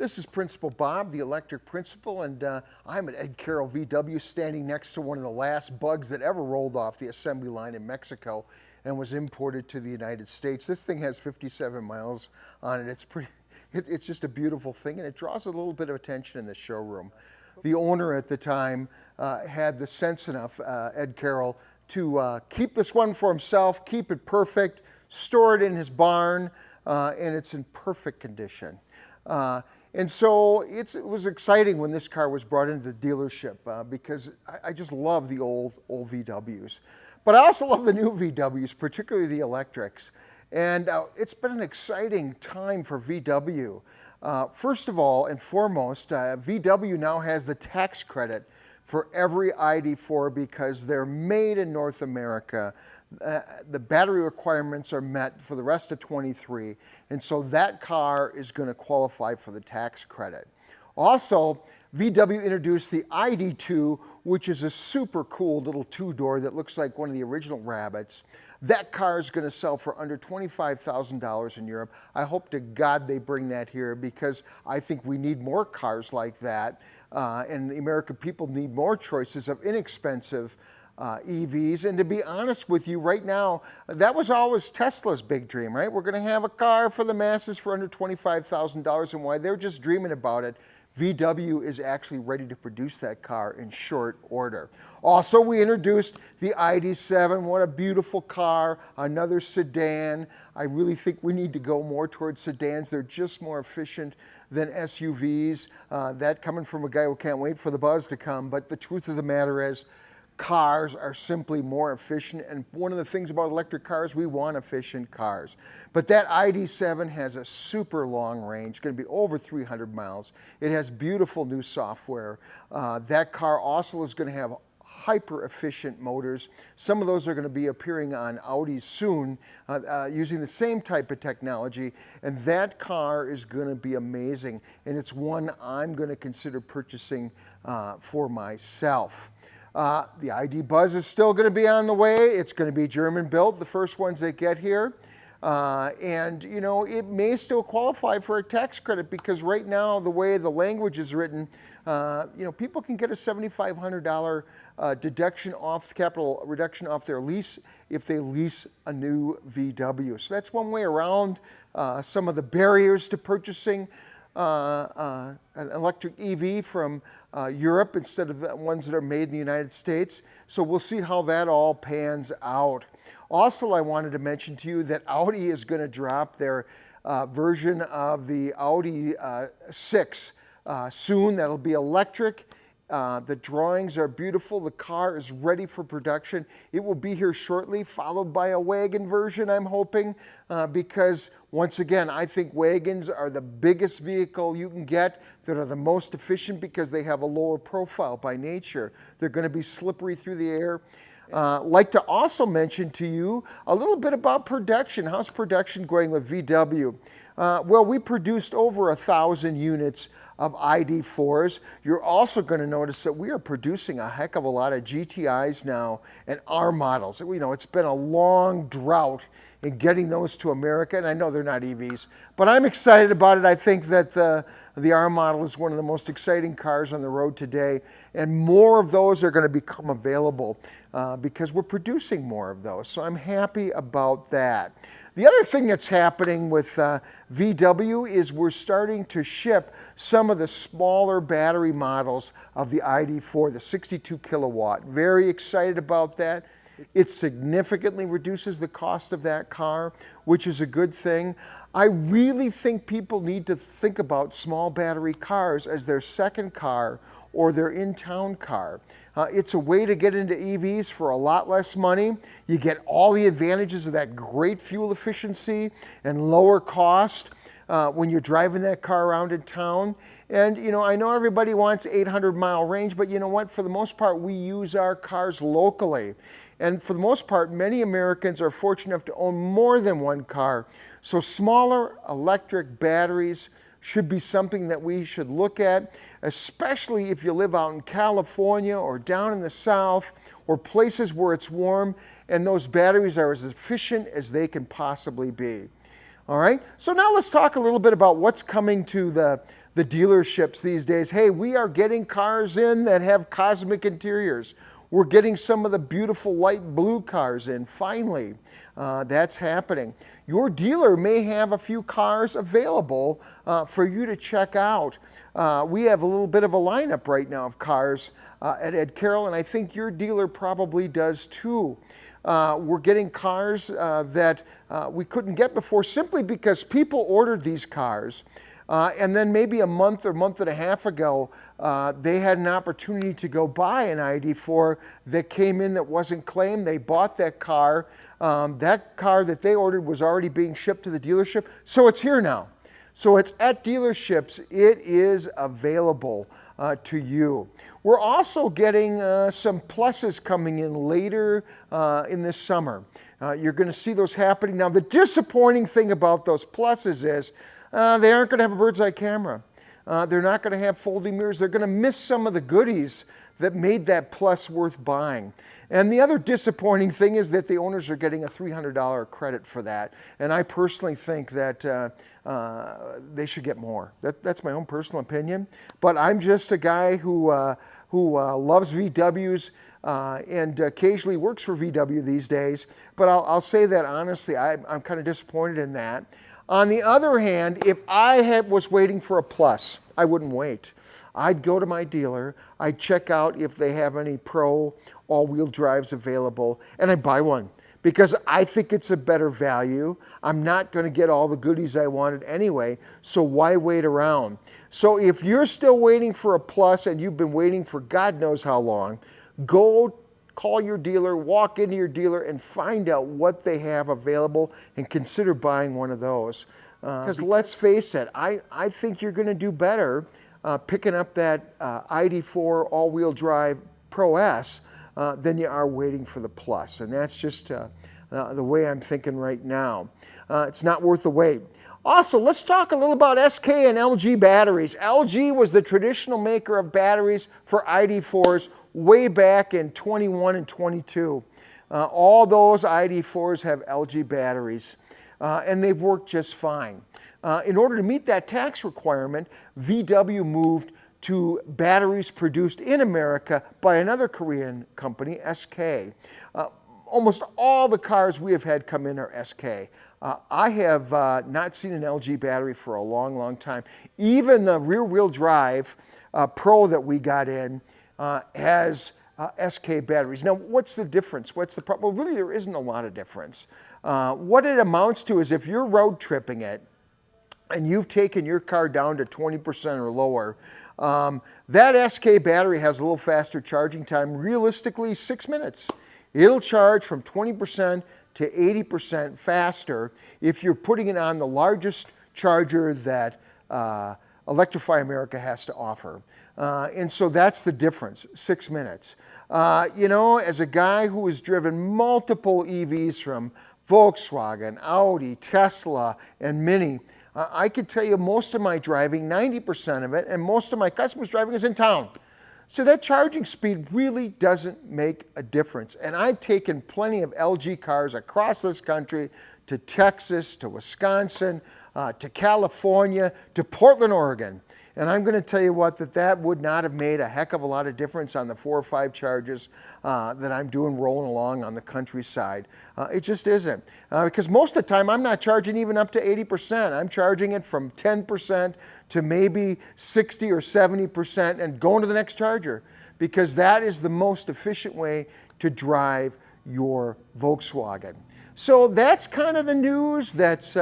This is Principal Bob, the electric principal, and I'm at Ed Carroll VW standing next to one of the last bugs that ever rolled off the assembly line in Mexico and was imported to the United States. This thing has 57 miles on it. It's just a beautiful thing, and it draws a little bit of attention in the showroom. The owner at the time had the sense enough, Ed Carroll, to keep this one for himself, keep it perfect, store it in his barn, and it's in perfect condition. And so it was exciting when this car was brought into the dealership because I just love the old VWs. But I also love the new VWs, particularly the electrics. And it's been an exciting time for VW. First of all and foremost, VW now has the tax credit for every ID.4 because they're made in North America. The battery requirements are met for the rest of 23, and so that car is going to qualify for the tax credit. Also, VW introduced the ID.2, which is a super cool little two-door that looks like one of the original Rabbits. That car is going to sell for under $25,000 in Europe. I hope to God they bring that here because I think we need more cars like that, and the American people need more choices of inexpensive EVs. And to be honest with you, right now, that was always Tesla's big dream, right? We're going to have a car for the masses for under $25,000, and while they're just dreaming about it, VW is actually ready to produce that car in short order. Also, we introduced the ID.7. What a beautiful car, another sedan. I really think we need to go more towards sedans. They're just more efficient than SUVs. That coming from a guy who can't wait for the buzz to come, but the truth of the matter is, cars are simply more efficient, and one of the things about electric cars, we want efficient cars. But that ID.7 has a super long range, going to be over 300 miles. It has beautiful new software. That car also is going to have hyper efficient motors. Some of those are going to be appearing on Audi soon using the same type of technology, and that car is going to be amazing, and it's one I'm going to consider purchasing for myself. The ID Buzz is still going to be on the way. It's going to be German built, the first ones that get here. And you know, it may still qualify for a tax credit because right now, the way the language is written, you know, people can get a $7,500 deduction off, capital reduction off their lease if they lease a new VW. So that's one way around some of the barriers to purchasing an electric EV from Europe instead of the ones that are made in the United States. So we'll see how that all pans out. Also, I wanted to mention to you that Audi is going to drop their version of the Audi 6 soon. That'll be electric. The drawings are beautiful. The car is ready for production. It will be here shortly, followed by a wagon version, I'm hoping, because once again, I think wagons are the biggest vehicle you can get that are the most efficient because they have a lower profile by nature. They're going to be slippery through the air. Like to also mention to you a little bit about production. How's production going with VW? Well, we produced over 1,000 units of ID.4s. You're also going to notice that we are producing a heck of a lot of GTIs now and R models. You know, it's been a long drought in getting those to America, and I know they're not EVs, but I'm excited about it. I think that the R model is one of the most exciting cars on the road today, and more of those are going to become available because we're producing more of those, so I'm happy about that. The other thing that's happening with VW is we're starting to ship some of the smaller battery models of the ID.4, the 62 kilowatt. Very excited about that. It significantly reduces the cost of that car, which is a good thing. I really think people need to think about small battery cars as their second car or their in-town car. It's a way to get into EVs for a lot less money. You get all the advantages of that great fuel efficiency and lower cost when you're driving that car around in town. And you know, I know everybody wants 800-mile range, but you know what? For the most part, we use our cars locally. And for the most part, many Americans are fortunate enough to own more than one car. So smaller electric batteries should be something that we should look at, especially if you live out in California or down in the South or places where it's warm and those batteries are as efficient as they can possibly be. All right, so now let's talk a little bit about what's coming to the the dealerships these days. Hey, we are getting cars in that have cosmic interiors. We're getting some of the beautiful light blue cars in, finally. That's happening. Your dealer may have a few cars available for you to check out. We have a little bit of a lineup right now of cars at Ed Carroll, and I think your dealer probably does too. We're getting cars that we couldn't get before simply because people ordered these cars. And then maybe a month or month and a half ago, they had an opportunity to go buy an ID.4 that came in that wasn't claimed. They bought that car. That car that they ordered was already being shipped to the dealership. So it's here now. So it's at dealerships. It is available to you. We're also getting some pluses coming in later in this summer. You're going to see those happening. Now, the disappointing thing about those pluses is they aren't going to have a bird's eye camera. They're not going to have folding mirrors. They're going to miss some of the goodies that made that plus worth buying. And the other disappointing thing is that the owners are getting a $300 credit for that. And I personally think that they should get more. That's my own personal opinion. But I'm just a guy who loves VWs and occasionally works for VW these days. But I'll say that honestly, I'm kind of disappointed in that. On the other hand, if I was waiting for a plus, I wouldn't wait. I'd go to my dealer, I'd check out if they have any Pro all-wheel drives available, and I'd buy one because I think it's a better value. I'm not going to get all the goodies I wanted anyway, so why wait around? So if you're still waiting for a plus and you've been waiting for God knows how long, go call your dealer, walk into your dealer and find out what they have available and consider buying one of those. Because let's face it, I think you're going to do better picking up that ID.4 all-wheel drive Pro S than you are waiting for the Plus. And that's just the way I'm thinking right now. It's not worth the wait. Also, let's talk a little about SK and LG batteries. LG was the traditional maker of batteries for ID.4s way back in 21 and 22. All those ID.4s have LG batteries, and they've worked just fine. In order to meet that tax requirement, VW moved to batteries produced in America by another Korean company, SK. Almost all the cars we have had come in are SK. I have not seen an LG battery for a long, long time. Even the rear-wheel drive Pro that we got in has SK batteries. Now, what's the difference? What's the problem? Well, really, there isn't a lot of difference. What it amounts to is if you're road tripping it and you've taken your car down to 20% or lower, that SK battery has a little faster charging time, realistically 6 minutes. It'll charge from 20% to 80% faster if you're putting it on the largest charger that Electrify America has to offer. And so that's the difference, 6 minutes. You know, as a guy who has driven multiple EVs from Volkswagen, Audi, Tesla, and Mini, I could tell you most of my driving, 90% of it, and most of my customers' driving is in town. So that charging speed really doesn't make a difference. And I've taken plenty of LG cars across this country to Texas, to Wisconsin, to California, to Portland, Oregon. And I'm going to tell you what, that would not have made a heck of a lot of difference on the 4 or 5 charges that I'm doing rolling along on the countryside. It just isn't. Because most of the time I'm not charging even up to 80%. I'm charging it from 10% to maybe 60 or 70% and going to the next charger. Because that is the most efficient way to drive your Volkswagen. So that's kind of the news that's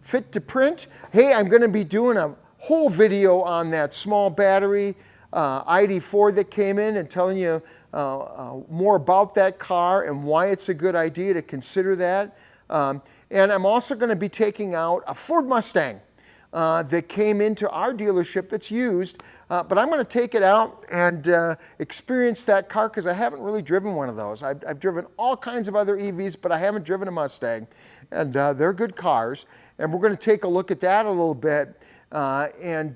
fit to print. Hey, I'm going to be doing a whole video on that small battery ID.4 that came in and telling you more about that car and why it's a good idea to consider that. And I'm also going to be taking out a Ford Mustang that came into our dealership that's used, but I'm going to take it out and experience that car because I haven't really driven one of those. I've driven all kinds of other EVs, but I haven't driven a Mustang, and they're good cars. And we're going to take a look at that a little bit and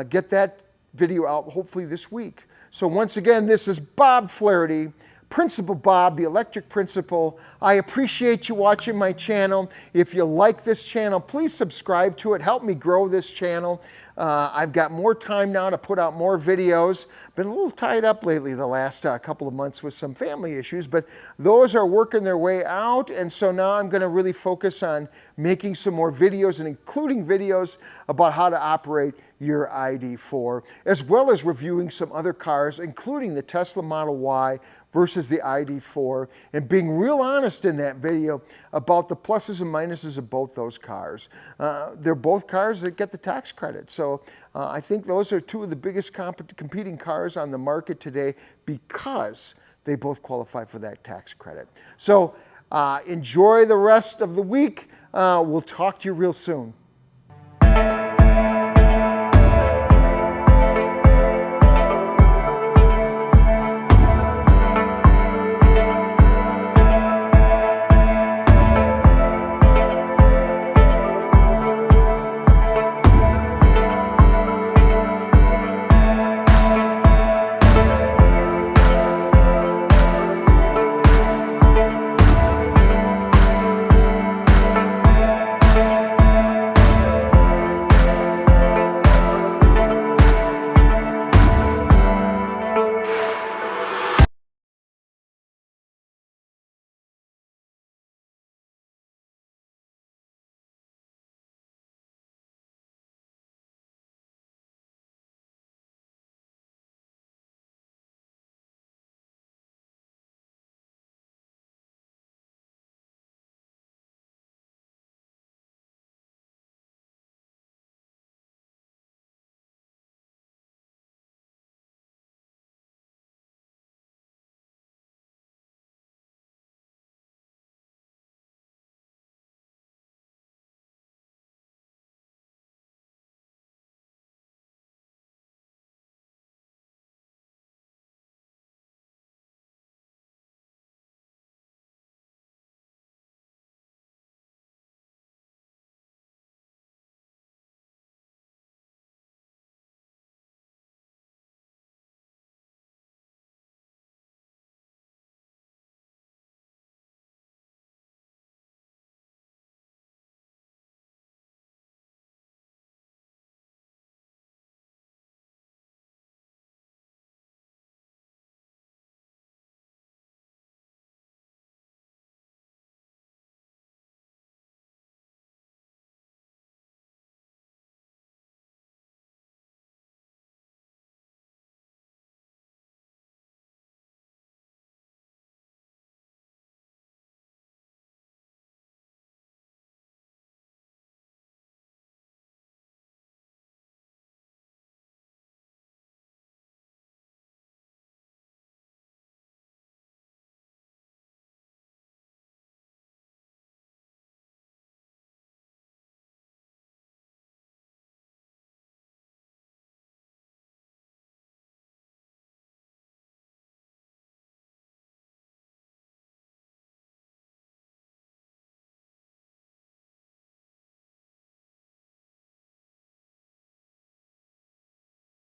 get that video out hopefully this week. So once again, this is Bob Flaherty, Principal Bob, the Electric Principal. I appreciate you watching my channel. If you like this channel, please subscribe to it. Help me grow this channel. I've got more time now to put out more videos. Been a little tied up lately the last couple of months with some family issues, but those are working their way out, and so now I'm going to really focus on making some more videos and including videos about how to operate your ID.4, as well as reviewing some other cars, including the Tesla Model Y versus the ID.4, and being real honest in that video about the pluses and minuses of both those cars. They're both cars that get the tax credit. So I think those are two of the biggest competing cars on the market today because they both qualify for that tax credit. So enjoy the rest of the week. We'll talk to you real soon.